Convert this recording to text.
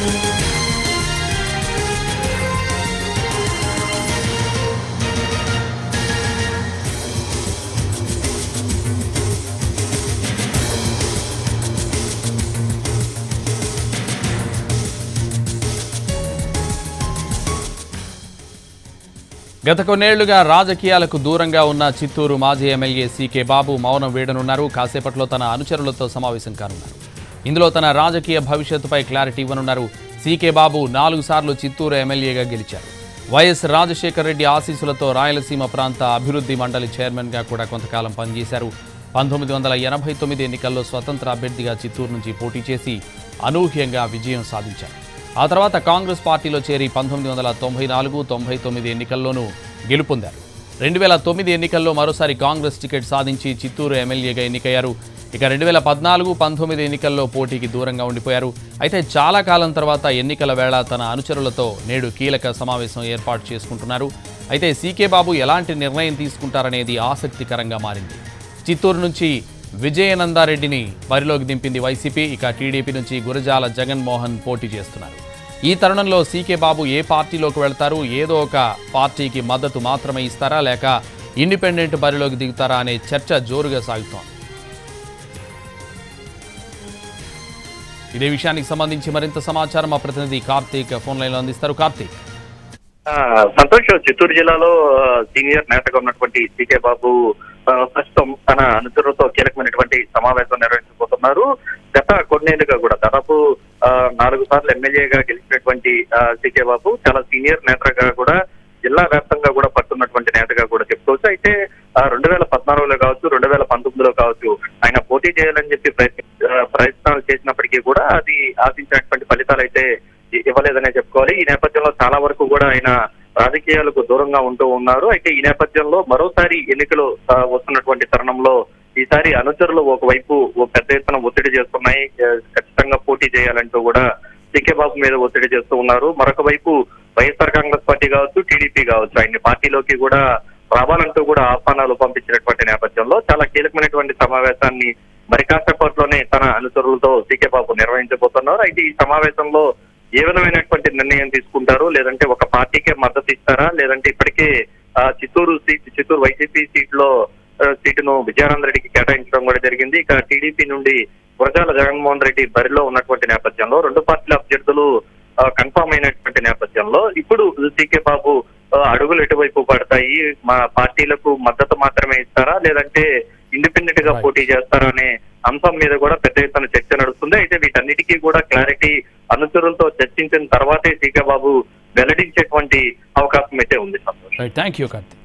గత కొన్నేళ్లుగా రాజకీయాలకు దూరంగా ఉన్న చిత్తూరు మాజీ ఎమ్మెల్యే సీకే బాబు మౌనం వీడనున్నారు. కాసేపట్లో తన అనుచరులతో సమావేశం కానున్నారు. ఇందులో తన రాజకీయ భవిష్యత్తుపై క్లారిటీ ఇవ్వనున్నారు. సీకే బాబు 4 సార్లు చిత్తూరు ఎమ్మెల్యేగా గెలిచారు. వైఎస్ రాజశేఖర రెడ్డి ఆశీస్సులతో రాయలసీమ ప్రాంత అభివృద్ధి మండలి చైర్మన్గా కూడా కొంతకాలం పనిచేశారు. 1989 ఎన్నికల్లో స్వతంత్ర అభ్యర్థిగా చిత్తూరు నుంచి పోటీ చేసి అనూహ్యంగా విజయం సాధించారు. ఆ తర్వాత కాంగ్రెస్ పార్టీలో చేరి 1994, 99 ఎన్నికల్లోనూ గెలుపొందారు. 2009 ఎన్నికల్లో మరోసారి కాంగ్రెస్ టికెట్ సాధించి చిత్తూరు ఎమ్మెల్యేగా ఎన్నికయ్యారు. ఇక 2014, 19 ఎన్నికల్లో పోటీకి దూరంగా ఉండిపోయారు. అయితే చాలా కాలం తర్వాత ఎన్నికల వేళ తన అనుచరులతో నేడు కీలక సమావేశం ఏర్పాటు చేసుకుంటున్నారు. అయితే సీకే బాబు ఎలాంటి నిర్ణయం తీసుకుంటారనేది ఆసక్తికరంగా మారింది. చిత్తూరు నుంచి విజయనందారెడ్డిని బరిలోకి దింపింది వైసీపీ. ఇక టీడీపీ నుంచి గురజాల జగన్మోహన్ పోటీ చేస్తున్నారు. ఈ తరుణంలో సీకే బాబు ఏ పార్టీలోకి వెళ్తారు, ఏదో ఒక పార్టీకి మద్దతు మాత్రమే ఇస్తారా లేక ఇండిపెండెంట్ బరిలోకి దిగుతారా అనే చర్చ జోరుగా సాగుతోంది. ఇదే విషయానికి సంబంధించి మరింత సమాచారం మా ప్రతినిధి కార్తీక్ ఫోన్ లైన్ లో అందిస్తారు. కార్తీక్. సంతోష్, చిత్తూరు జిల్లాలో సీనియర్ నేతగా ఉన్నటువంటి సీకే బాబు ప్రస్తుతం తన అనుచరులతో కీలకమైనటువంటి సమావేశం నిర్వహించబోతున్నారు. గత కొన్నేళ్లుగా కూడా దాదాపు 4 సార్లు ఎమ్మెల్యేగా గెలిచినటువంటి సీకే బాబు చాలా సీనియర్ నేతగా కూడా జిల్లా వ్యాప్తంగా కూడా పడుతున్నటువంటి నేతగా కూడా చెప్పుకోవచ్చు. అయితే 2014లో కావచ్చు, 2019లో కావచ్చు ఆయన పోటీ చేయాలని చెప్పి ప్రయత్నాలు చేసినప్పటికీ కూడా అది ఆశించినటువంటి ఫలితాలు అయితే ఇవ్వలేదనే చెప్పుకోవాలి. ఈ నేపథ్యంలో చాలా వరకు కూడా ఆయన రాజకీయాలకు దూరంగా ఉంటూ ఉన్నారు. అయితే ఈ నేపథ్యంలో మరోసారి ఎన్నికలు వస్తున్నటువంటి తరుణంలో ఈసారి అనుచరులు ఒకవైపు పెద్ద ఎత్తున ఒత్తిడి చేస్తున్నాయి. ఖచ్చితంగా పోటీ చేయాలంటూ కూడా సీకే బాబు మీద ఒత్తిడి చేస్తూ ఉన్నారు. మరొక వైపు వైఎస్ఆర్ కాంగ్రెస్ పార్టీ కావచ్చు, టీడీపీ కావచ్చు ఆయన్ని పార్టీలోకి కూడా రావాలంటూ కూడా ఆహ్వానాలు పంపించినటువంటి నేపథ్యంలో చాలా కీలకమైనటువంటి సమావేశాన్ని మరి కాసేపట్లోనే తన అనుచరులతో సీకే బాబు నిర్వహించబోతున్నారు. అయితే ఈ సమావేశంలో ఏ విధమైనటువంటి నిర్ణయం తీసుకుంటారు, లేదంటే ఒక పార్టీకే మద్దతు ఇస్తారా, లేదంటే ఇప్పటికే చిత్తూరు వైసీపీ సీటును విజయానంద రెడ్డికి కేటాయించడం కూడా జరిగింది. ఇక టీడీపీ నుండి గురజాల జగన్మోహన్ రెడ్డి బరిలో ఉన్నటువంటి నేపథ్యంలో 2 పార్టీల అభ్యర్థులు కన్ఫామ్ అయినటువంటి నేపథ్యంలో ఇప్పుడు సీకే బాబు అడుగులు ఎటువైపు పడతాయి, మా పార్టీలకు మద్దతు మాత్రమే ఇస్తారా లేదంటే ఇండిపెండెంట్ గా పోటీ చేస్తారా అనే అంశం మీద కూడా పెద్ద ఎత్తున చర్చ నడుస్తుంది. అయితే వీటన్నిటికీ కూడా క్లారిటీ అనుచరులతో చర్చించిన తర్వాతే సీకే బాబు వెల్లడించేటువంటి అవకాశం అయితే ఉంది. Thank you Karthik.